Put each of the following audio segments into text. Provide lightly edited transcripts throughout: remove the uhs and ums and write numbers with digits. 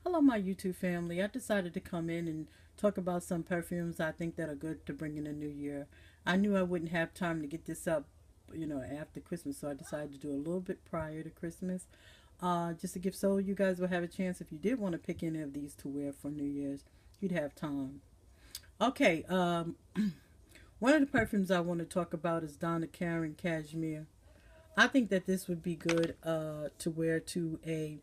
Hello, my YouTube family. I decided to come in and talk about some perfumes I think that are good to bring in the new year. I knew I wouldn't have time to get this up, after Christmas, so I decided to do a little bit prior to Christmas, just to give so you guys will have a chance if you did want to pick any of these to wear for New Year's, you'd have time. Okay, one of the perfumes I want to talk about is Donna Karan Cashmere. I think that this would be good to wear to a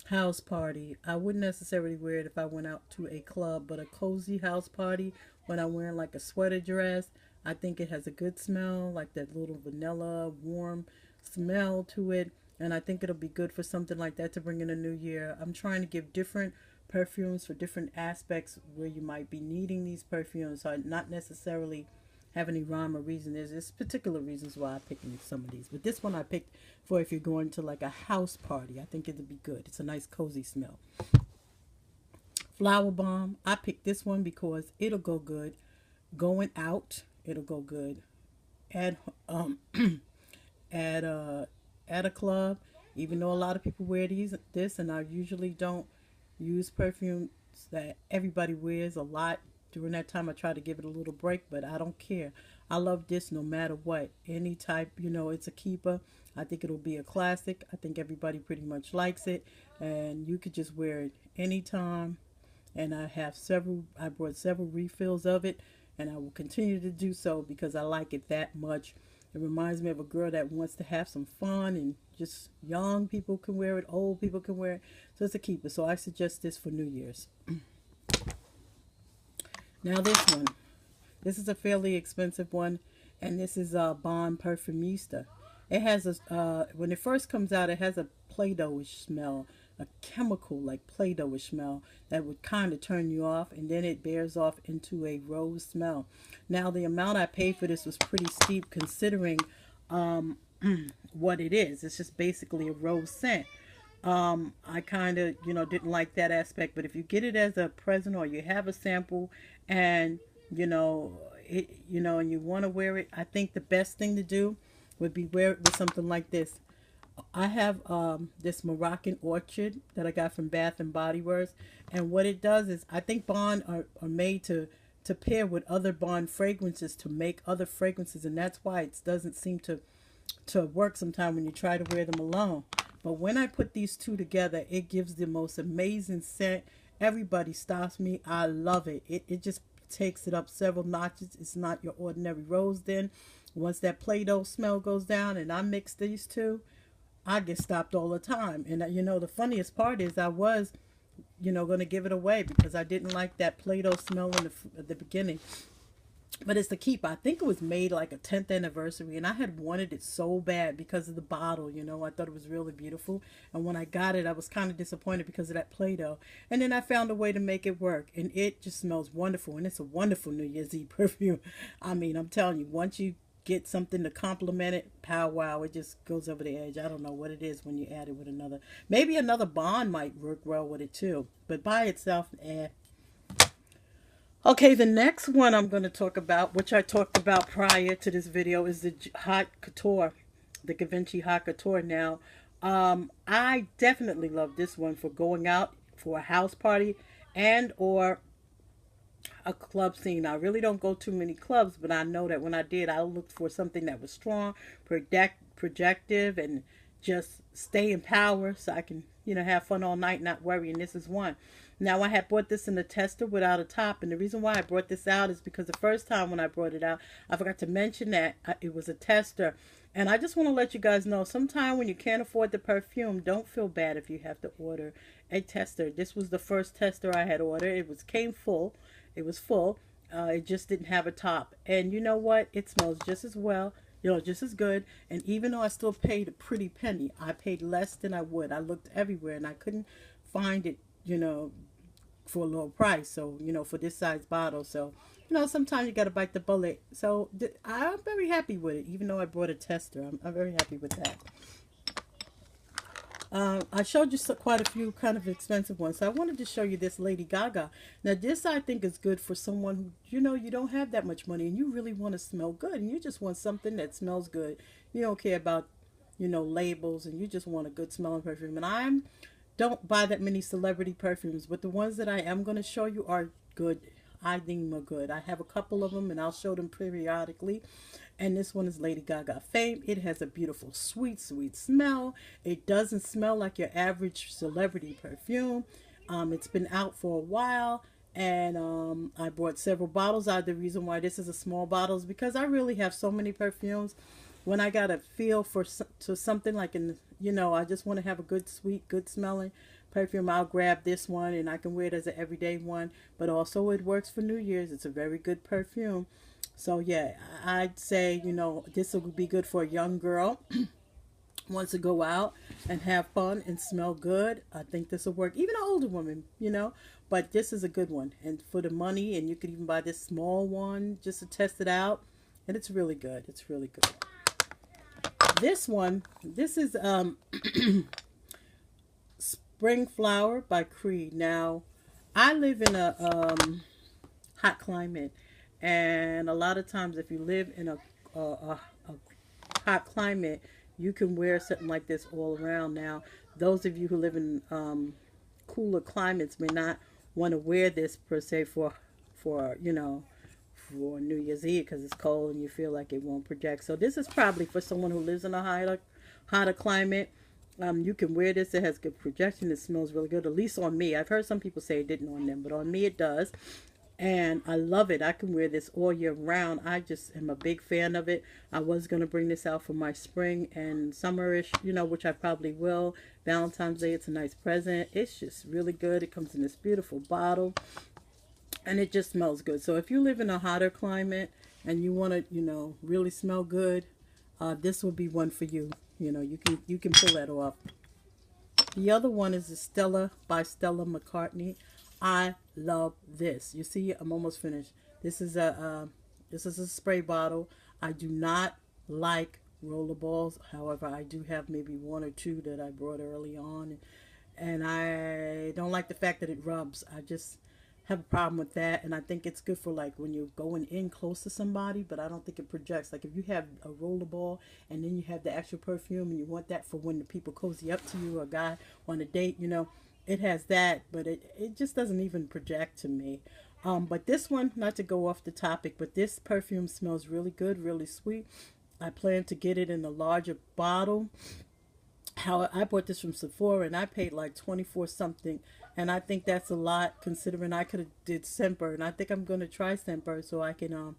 house party. I wouldn't necessarily wear it if I went out to a club, but a cozy house party when I'm wearing like a sweater dress, I think it has a good smell, like that little vanilla, warm smell to it. And I think it'll be good for something like that to bring in a new year. I'm trying to give different perfumes for different aspects where you might be needing these perfumes. So I not necessarily have any rhyme or reason. There's particular reasons why I picked some of these, but this one I picked for if you're going to like a house party. I think it'd be good. It's a nice cozy smell. Flower bomb. I picked this one because it'll go good going out. It'll go good at at at a club. Even though a lot of people wear this, and I usually don't use perfumes that everybody wears a lot. During that time, I try to give it a little break, but I don't care. I love this no matter what. Any type, it's a keeper. I think it'll be a classic. I think everybody pretty much likes it, and you could just wear it anytime. And I brought several refills of it, and I will continue to do so because I like it that much. It reminds me of a girl that wants to have some fun, and just young people can wear it, old people can wear it. So it's a keeper. So I suggest this for New Year's. Now this one. This is a fairly expensive one, and this is Bond Perfumista. It has when it first comes out, it has a Play-Doh-ish smell, a chemical like Play-Doh-ish smell that would kind of turn you off, and then it bears off into a rose smell. Now the amount I paid for this was pretty steep considering what it is. It's just basically a rose scent. I kind of, didn't like that aspect, but if you get it as a present or you have a sample and, and you want to wear it, I think the best thing to do would be wear it with something like this. I have this Moroccan Orchid that I got from Bath and Body Works, and what it does is I think Bond are made to pair with other Bond fragrances to make other fragrances, and that's why it doesn't seem to work sometimes when you try to wear them alone. But when I put these two together, it gives the most amazing scent. Everybody stops me. I love it. It just takes it up several notches. It's not your ordinary rose then. Once that Play-Doh smell goes down and I mix these two, I get stopped all the time. And the funniest part is I was, going to give it away because I didn't like that Play-Doh smell at the beginning. But it's the keep. I think it was made like a 10th anniversary, and I had wanted it so bad because of the bottle. I thought it was really beautiful, and when I got it, I was kind of disappointed because of that Play-Doh. And then I found a way to make it work, and it just smells wonderful, and it's a wonderful New Year's Eve perfume. I mean, I'm telling you, once you get something to complement it, pow wow, it just goes over the edge. I don't know what it is when you add it with another. Maybe another Bond might work well with it too, but by itself, eh. Okay, the next one I'm going to talk about, which I talked about prior to this video, is the Hot Couture, the Givenchy Hot Couture. Now, I definitely love this one for going out for a house party and or a club scene. I really don't go too many clubs, but I know that when I did, I looked for something that was strong, projective, and just stay in power so I can, have fun all night, not worry. And this is one. Now, I had bought this in a tester without a top, and the reason why I brought this out is because the first time when I brought it out, I forgot to mention that it was a tester. And I just want to let you guys know, sometime when you can't afford the perfume, don't feel bad if you have to order a tester. This was the first tester I had ordered. Came full. It was full. It just didn't have a top. And you know what? It smells just as well, just as good. And even though I still paid a pretty penny, I paid less than I would. I looked everywhere and I couldn't find it, for a low price. So, for this size bottle. So, sometimes you got to bite the bullet. So I'm very happy with it, even though I brought a tester. I'm very happy with that. I showed you quite a few kind of expensive ones. So I wanted to show you this Lady Gaga. Now this I think is good for someone who, you don't have that much money and you really want to smell good and you just want something that smells good. You don't care about, labels, and you just want a good smelling perfume. And I'm don't buy that many celebrity perfumes, but the ones that I am going to show you are good. I think are good. I have a couple of them and I'll show them periodically. And this one is Lady Gaga Fame. It has a beautiful, sweet, sweet smell. It doesn't smell like your average celebrity perfume. It's been out for a while, and I bought several bottles out. The reason why this is a small bottle is because I really have so many perfumes. When I got a feel for to something like I just want to have a good, sweet, good smelling perfume, I'll grab this one and I can wear it as an everyday one. But also it works for New Year's. It's a very good perfume. So yeah, I'd say, this will be good for a young girl wants to go out and have fun and smell good. I think this will work. Even an older woman. But this is a good one. And for the money, and you could even buy this small one just to test it out. And it's really good. It's really good. This is Spring Flower by Creed. Now, I live in a hot climate. And a lot of times if you live in a hot climate, you can wear something like this all around. Now, those of you who live in cooler climates may not want to wear this per se for New Year's Eve because it's cold and you feel like it won't project. So this is probably for someone who lives in a hotter climate. You can wear this. It has good projection. It smells really good, at least on me. I've heard some people say it didn't on them, but on me it does. And I love it. I can wear this all year round. I just am a big fan of it. I was going to bring this out for my spring and summerish, which I probably will. Valentine's Day, it's a nice present. It's just really good. It comes in this beautiful bottle. And it just smells good. So if you live in a hotter climate and you want to, really smell good, this will be one for you. You can pull that off. The other one is the Stella by Stella McCartney. I love this. You see, I'm almost finished. This is a spray bottle. I do not like rollerballs. However, I do have maybe one or two that I brought early on, and I don't like the fact that it rubs. I just have a problem with that, and I think it's good for like when you're going in close to somebody, but I don't think it projects. Like if you have a rollerball and then you have the actual perfume and you want that for when the people cozy up to you or a guy on a date, it has that, but it just doesn't even project to me. But this one, not to go off the topic, but this perfume smells really good, really sweet. I plan to get it in a larger bottle. I bought this from Sephora and I paid like 24 something, and I think that's a lot considering I could have did Scentbird, and I think I'm going to try Scentbird so I can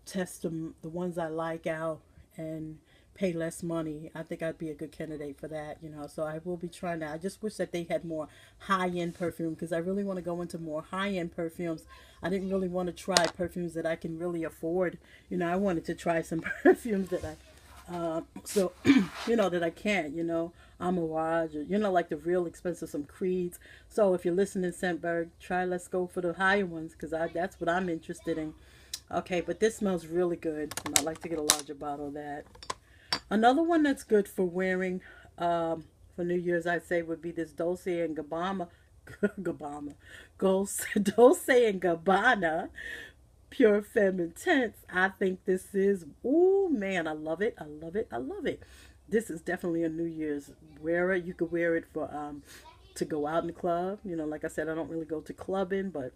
test the ones I like out and pay less money. I think I'd be a good candidate for that, so I will be trying that. I just wish that they had more high-end perfume because I really want to go into more high-end perfumes. I didn't really want to try perfumes that I can really afford. I wanted to try some perfumes that that I can't, Amouage, or, like the real expensive, some Creeds. So if you're listening, Scentbird, let's go for the higher ones because that's what I'm interested in. Okay, but this smells really good, and I'd like to get a larger bottle of that. Another one that's good for wearing for New Year's, I'd say, would be this Dolce and Gabbana, Dolce and Gabbana Pure Femme Intense. I think this is, oh man, I love it. I love it. I love it. This is definitely a New Year's wearer. You could wear it for to go out in the club. Like I said, I don't really go to clubbing, but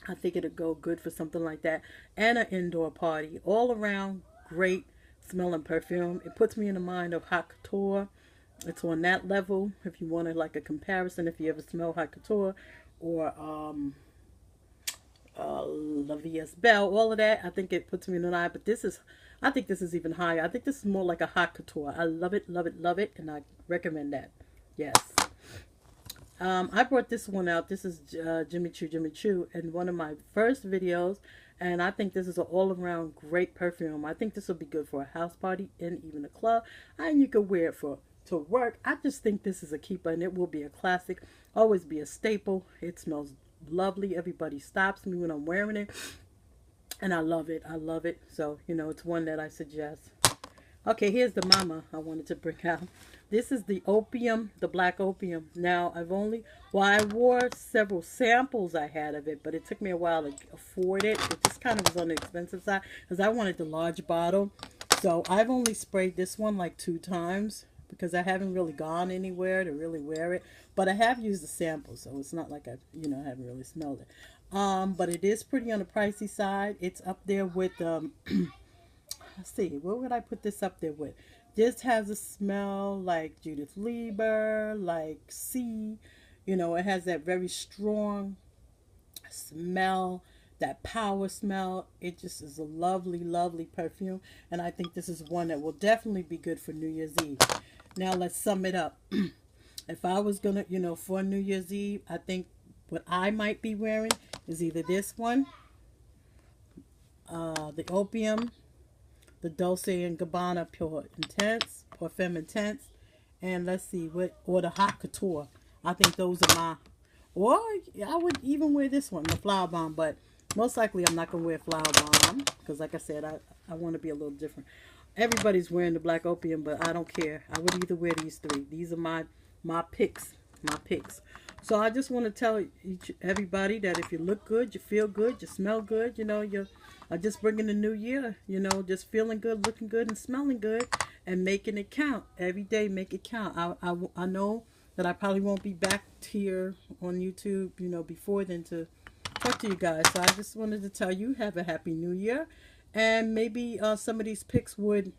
I think it'll go good for something like that. And an indoor party. All around great smelling perfume. It puts me in the mind of Haute Couture. It's on that level. If you wanted like a comparison, if you ever smell Haute Couture or La Vie Belle, all of that, I think it puts me in the eye. But I think this is even higher. I think this is more like a Haute Couture. I love it, love it, love it, and I recommend that. Yes. I brought this one out. This is Jimmy Choo in one of my first videos, and I think this is an all-around great perfume. I think this will be good for a house party and even a club, and you can wear it to work. I just think this is a keeper, and it will be a classic, always be a staple. It smells lovely. Everybody stops me when I'm wearing it, and I love it. I love it. So, it's one that I suggest. Okay, here's the mama I wanted to bring out. This is the Opium, the Black Opium. Now, I wore several samples I had of it, but it took me a while to afford it. It just kind of was on the expensive side because I wanted the large bottle. So, I've only sprayed this one like 2 times because I haven't really gone anywhere to really wear it. But I have used the sample, so it's not like I haven't really smelled it. But it is pretty on the pricey side. It's up there with let's see, what would I put this up there with? This has a smell like Judith Lieber, like sea. It has that very strong smell, that power smell. It just is a lovely, lovely perfume. And I think this is one that will definitely be good for New Year's Eve. Now let's sum it up. If I was gonna, for New Year's Eve, I think what I might be wearing is either this one, the Opium, the Dolce and Gabbana Pure Intense, Parfum Intense, and let's see or the Hot Couture. I think those are my. Or I would even wear this one, the Flower Bomb, but most likely I'm not gonna wear Flower Bomb because, like I said, I want to be a little different. Everybody's wearing the Black Opium, but I don't care. I would either wear these three. These are my picks, my picks. So I just want to tell everybody that if you look good, you feel good, you smell good, you're just bringing the new year, just feeling good, looking good, and smelling good, and making it count. Every day, make it count. I know that I probably won't be back here on YouTube, before then to talk to you guys. So I just wanted to tell you, have a happy new year, and maybe some of these picks would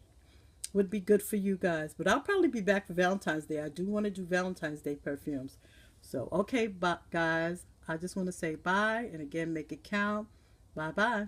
be good for you guys. But I'll probably be back for Valentine's Day. I do want to do Valentine's Day perfumes. So, okay, guys, I just want to say bye. And again, make it count. Bye-bye.